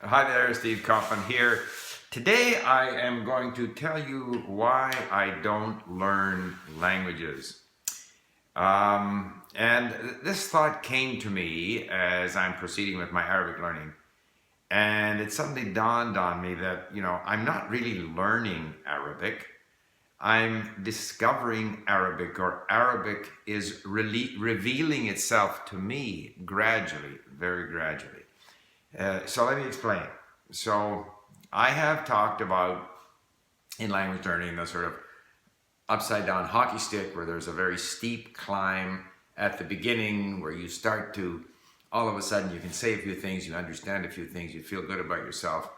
Hi there, Steve Kaufman here. Today I am going to tell you why I don't learn languages. And this thought came to me as I'm proceeding with my Arabic learning. And it suddenly dawned on me that, I'm not really learning Arabic. I'm discovering Arabic, or Arabic is revealing itself to me gradually, very gradually. So let me explain. So I have talked about in language learning the sort of upside down hockey stick where there's a very steep climb at the beginning where you start to all of a sudden you can say a few things, you understand a few things, you feel good about yourself.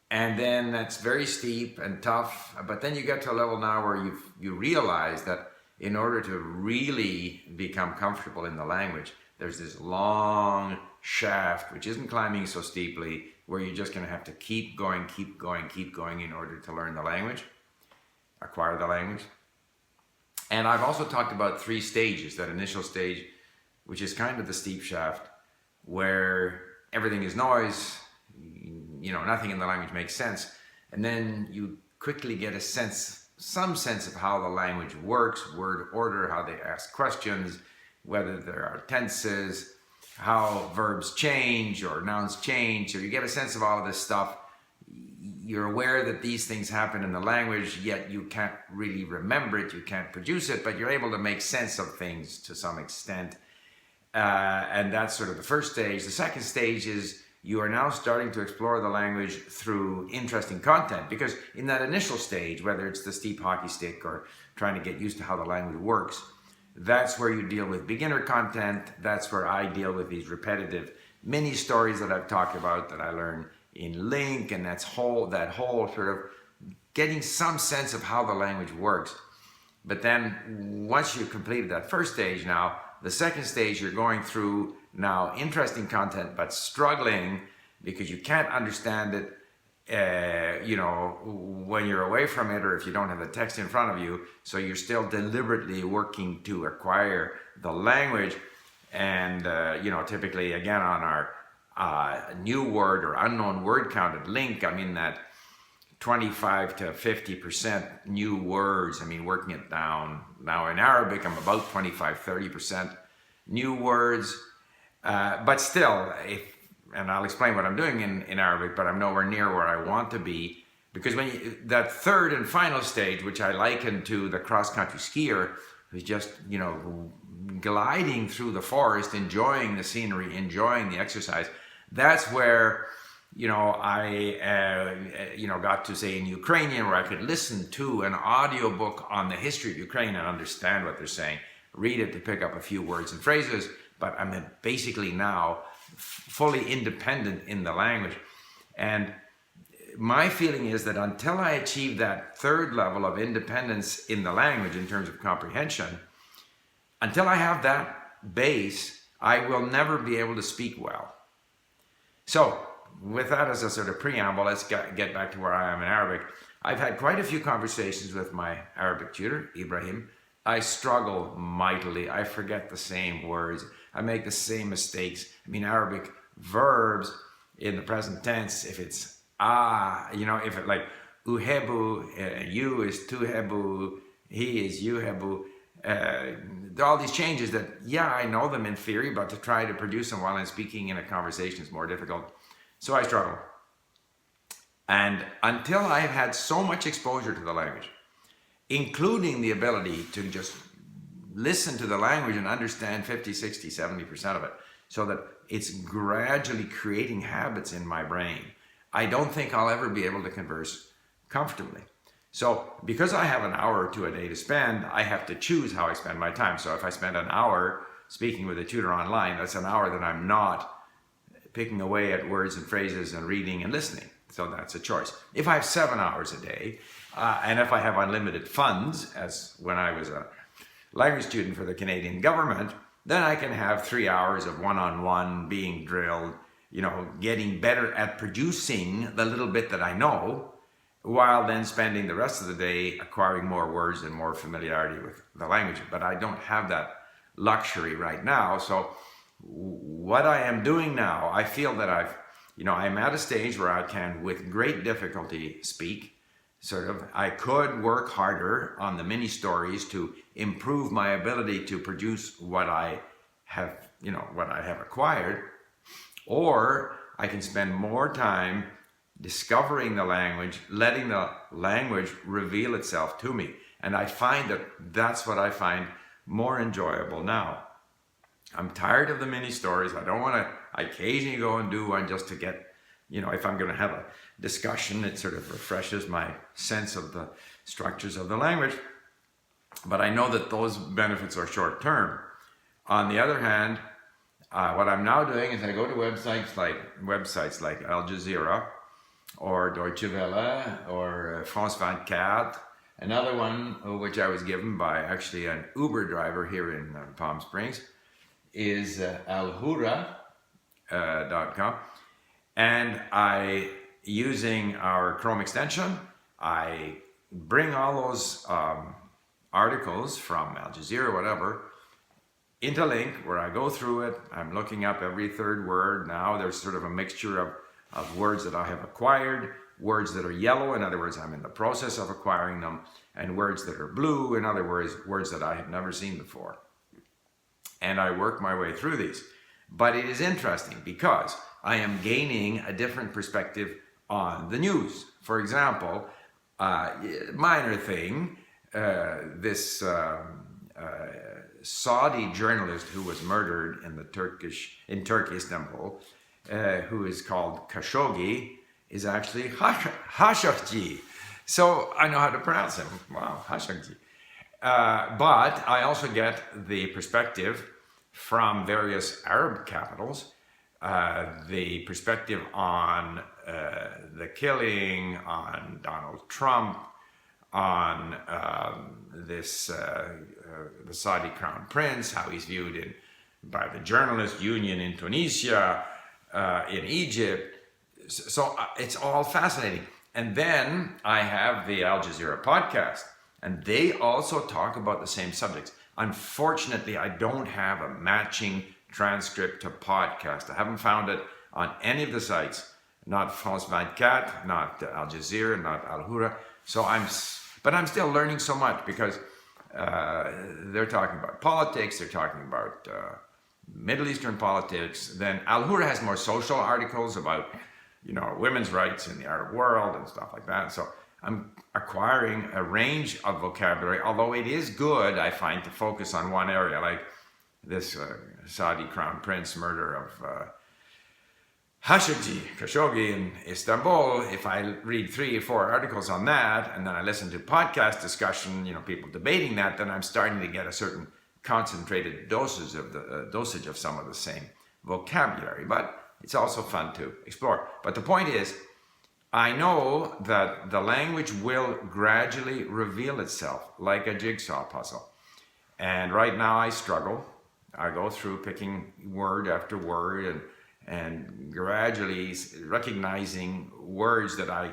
And then that's very steep and tough, but then you get to a level now where you realize that in order to really become comfortable in the language, there's this long shaft which isn't climbing so steeply, where you're just going to have to keep going, keep going, keep going in order to learn the language, acquire the language. And I've also talked about three stages. That initial stage, which is kind of the steep shaft, where everything is noise, nothing in the language makes sense. And then you quickly get some sense of how the language works, word order, how they ask questions, whether there are tenses, how verbs change or nouns change. So you get a sense of all of this stuff. You're aware that these things happen in the language, yet you can't really remember it, you can't produce it, but you're able to make sense of things to some extent. And that's sort of the first stage. The second stage is you are now starting to explore the language through interesting content, because in that initial stage, whether it's the steep hockey stick or trying to get used to how the language works, that's where you deal with beginner content. That's where I deal with these repetitive mini stories that I've talked about that I learn in Link, and that whole sort of getting some sense of how the language works. But then once you've completed that first stage, now the second stage, you're going through now interesting content, but struggling because you can't understand it, when you're away from it, or if you don't have the text in front of you. So you're still deliberately working to acquire the language. And, typically, again, on our new word or unknown word count at Link, I'm in that 25 to 50% new words. Working it down. Now in Arabic, I'm about 25, 30% new words. But still, and I'll explain what I'm doing in Arabic, but I'm nowhere near where I want to be. Because that third and final stage, which I liken to the cross-country skier who's just, gliding through the forest, enjoying the scenery, enjoying the exercise, that's where, I got to say in Ukrainian, where I could listen to an audiobook on the history of Ukraine and understand what they're saying, read it to pick up a few words and phrases, but I'm basically now fully independent in the language. And my feeling is that until I achieve that third level of independence in the language in terms of comprehension, until I have that base, I will never be able to speak well. So with that as a sort of preamble, let's get back to where I am in Arabic. I've had quite a few conversations with my Arabic tutor, Ibrahim. I struggle mightily. I forget the same words. I make the same mistakes. Arabic verbs in the present tense, if it's if it like uhebu, you is tuhebu, he is yuhebu, all these changes that, I know them in theory, but to try to produce them while I'm speaking in a conversation is more difficult. So I struggle. And until I've had so much exposure to the language, including the ability to just listen to the language and understand 50, 60, 70% of it, so that it's gradually creating habits in my brain, I don't think I'll ever be able to converse comfortably. So because I have an hour or two a day to spend, I have to choose how I spend my time. So if I spend an hour speaking with a tutor online, that's an hour that I'm not picking away at words and phrases and reading and listening. So that's a choice. If I have 7 hours a day, and if I have unlimited funds, as when I was a language student for the Canadian government, then I can have 3 hours of one-on-one being drilled, getting better at producing the little bit that I know, while then spending the rest of the day acquiring more words and more familiarity with the language. But I don't have that luxury right now. So what I am doing now, I feel that I'm at a stage where I can, with great difficulty, speak. I could work harder on the mini stories to improve my ability to produce what I have, what I have acquired, or I can spend more time discovering the language, letting the language reveal itself to me. And I find that that's what I find more enjoyable now. I'm tired of the mini stories. I occasionally go and do one just to get, if I'm going to have a discussion, it sort of refreshes my sense of the structures of the language. But I know that those benefits are short term. On the other hand, what I'm now doing is I go to websites like Al Jazeera or Deutsche Welle or France 24. Another one, which I was given by actually an Uber driver here in Palm Springs, is alhura.com. And using our Chrome extension, I bring all those articles from Al Jazeera, whatever, into link where I go through it. I'm looking up every third word. Now there's sort of a mixture of words that I have acquired, words that are yellow, in other words, I'm in the process of acquiring them, and words that are blue, in other words, words that I have never seen before. And I work my way through these. But it is interesting because I am gaining a different perspective on the news. For example, minor thing, this Saudi journalist who was murdered in Turkey, Istanbul, who is called Khashoggi, is actually Khashoggi. So I know how to pronounce him. Wow, Khashoggi. But I also get the perspective from various Arab capitals, the perspective on the killing, on Donald Trump, on the Saudi Crown Prince, how he's viewed by the journalist union in Tunisia, in Egypt. So it's all fascinating. And then I have the Al Jazeera podcast, and they also talk about the same subjects. Unfortunately, I don't have a matching transcript to podcast. I haven't found it on any of the sites, not France 24, not Al Jazeera, not Al Hura. But I'm still learning so much because they're talking about politics, they're talking about Middle Eastern politics. Then Al Hura has more social articles about, women's rights in the Arab world and stuff like that. So I'm acquiring a range of vocabulary, although it is good, I find, to focus on one area, like this Saudi Crown Prince murder of Khashoggi in Istanbul. If I read 3 or 4 articles on that, and then I listen to podcast discussion, people debating that, then I'm starting to get a certain concentrated dosage of some of the same vocabulary. But it's also fun to explore. But the point is, I know that the language will gradually reveal itself like a jigsaw puzzle. And right now I struggle. I go through picking word after word and gradually recognizing words that I,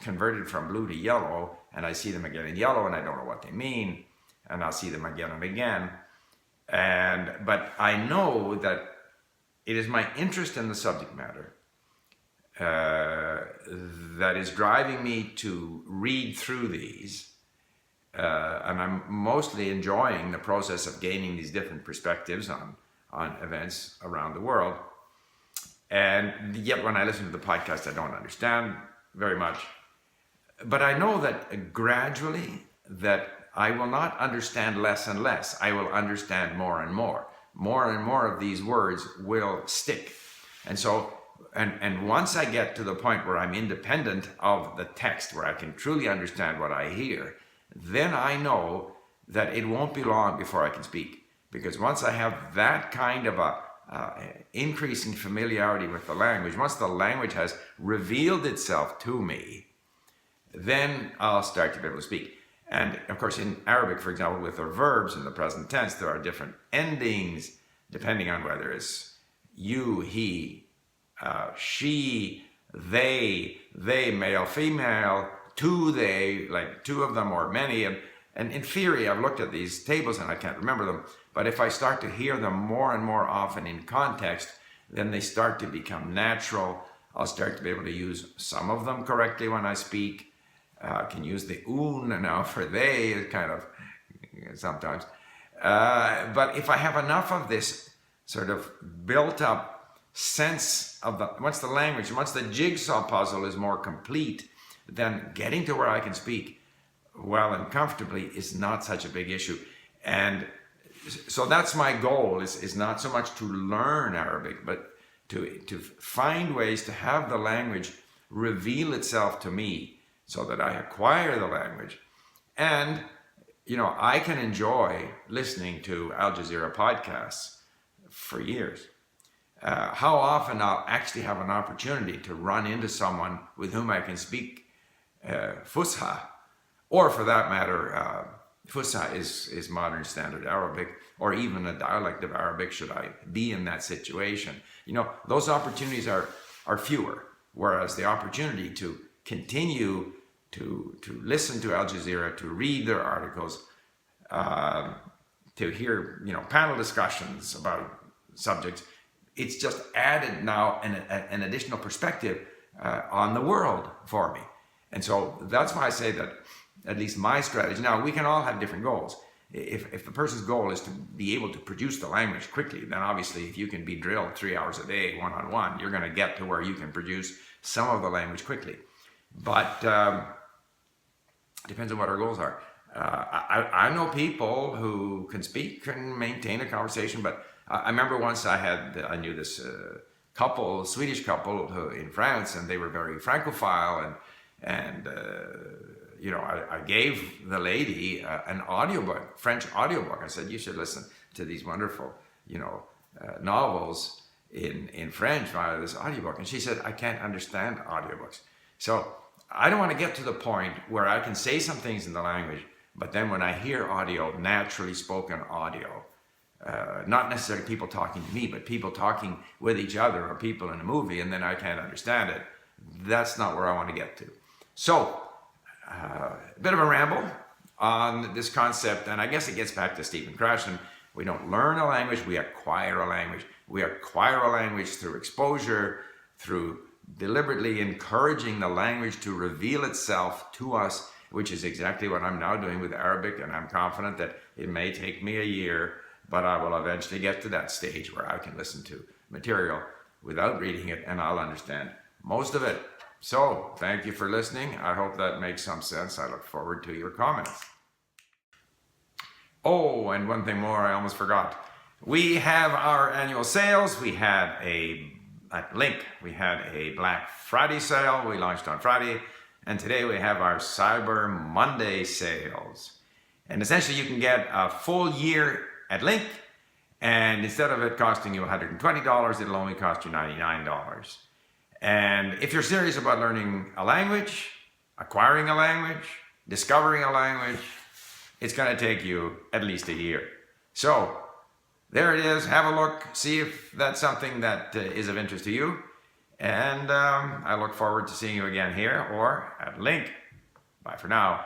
converted from blue to yellow, and I see them again in yellow and I don't know what they mean, and I'll see them again and again. But I know that it is my interest in the subject matter that is driving me to read through these, and I'm mostly enjoying the process of gaining these different perspectives on events around the world. And yet when I listen to the podcast, I don't understand very much. But I know that gradually that I will not understand less and less. I will understand more and more. More and more of these words will stick. And so, and once I get to the point where I'm independent of the text, where I can truly understand what I hear, then I know that it won't be long before I can speak. Because once I have that kind of a increasing familiarity with the language, once the language has revealed itself to me, then I'll start to be able to speak. And of course, in Arabic, for example, with the verbs in the present tense, there are different endings depending on whether it's you, he, she, they, male, female, two, they, like two of them or many. And in theory, I've looked at these tables and I can't remember them. But if I start to hear them more and more often in context, then they start to become natural. I'll start to be able to use some of them correctly when I speak. Can use the un now for they, kind of sometimes. But if I have enough of this sort of built up sense of once the jigsaw puzzle is more complete, then getting to where I can speak well and comfortably is not such a big issue. And so that's my goal, is not so much to learn Arabic, but to find ways to have the language reveal itself to me so that I acquire the language. And, I can enjoy listening to Al Jazeera podcasts for years. How often I'll actually have an opportunity to run into someone with whom I can speak Fusha, or for that matter, Fusha is modern standard Arabic, or even a dialect of Arabic should I be in that situation. Those opportunities are fewer, whereas the opportunity to continue to listen to Al Jazeera, to read their articles, to hear panel discussions about subjects, it's just added now an additional perspective on the world for me. And so that's why I say that at least my strategy, now we can all have different goals. If the person's goal is to be able to produce the language quickly, then obviously if you can be drilled 3 hours a day, one-on-one, you're going to get to where you can produce some of the language quickly. But depends on what our goals are. I know people who can speak and maintain a conversation, but I remember once I knew this Swedish couple who, in France, and they were very Francophile, and I gave the lady an audiobook, French audiobook. I said, you should listen to these wonderful, novels in French via this audiobook. And she said, I can't understand audiobooks. So I don't want to get to the point where I can say some things in the language, but then when I hear audio, naturally spoken audio, not necessarily people talking to me, but people talking with each other or people in a movie, and then I can't understand it. That's not where I want to get to. So, a bit of a ramble on this concept, and I guess it gets back to Stephen Krashen. We don't learn a language, we acquire a language. We acquire a language through exposure, through deliberately encouraging the language to reveal itself to us, which is exactly what I'm now doing with Arabic, and I'm confident that it may take me a year, but I will eventually get to that stage where I can listen to material without reading it, and I'll understand most of it. So, thank you for listening. I hope that makes some sense. I look forward to your comments. Oh, and one thing more I almost forgot. We have our annual sales. We had at Link, we had a Black Friday sale. We launched on Friday. And today we have our Cyber Monday sales. And essentially you can get a full year at Link. And instead of it costing you $120, it'll only cost you $99. And if you're serious about learning a language, acquiring a language, discovering a language, it's going to take you at least a year. So there it is. Have a look. See if that's something that is of interest to you. And I look forward to seeing you again here or at Link. Bye for now.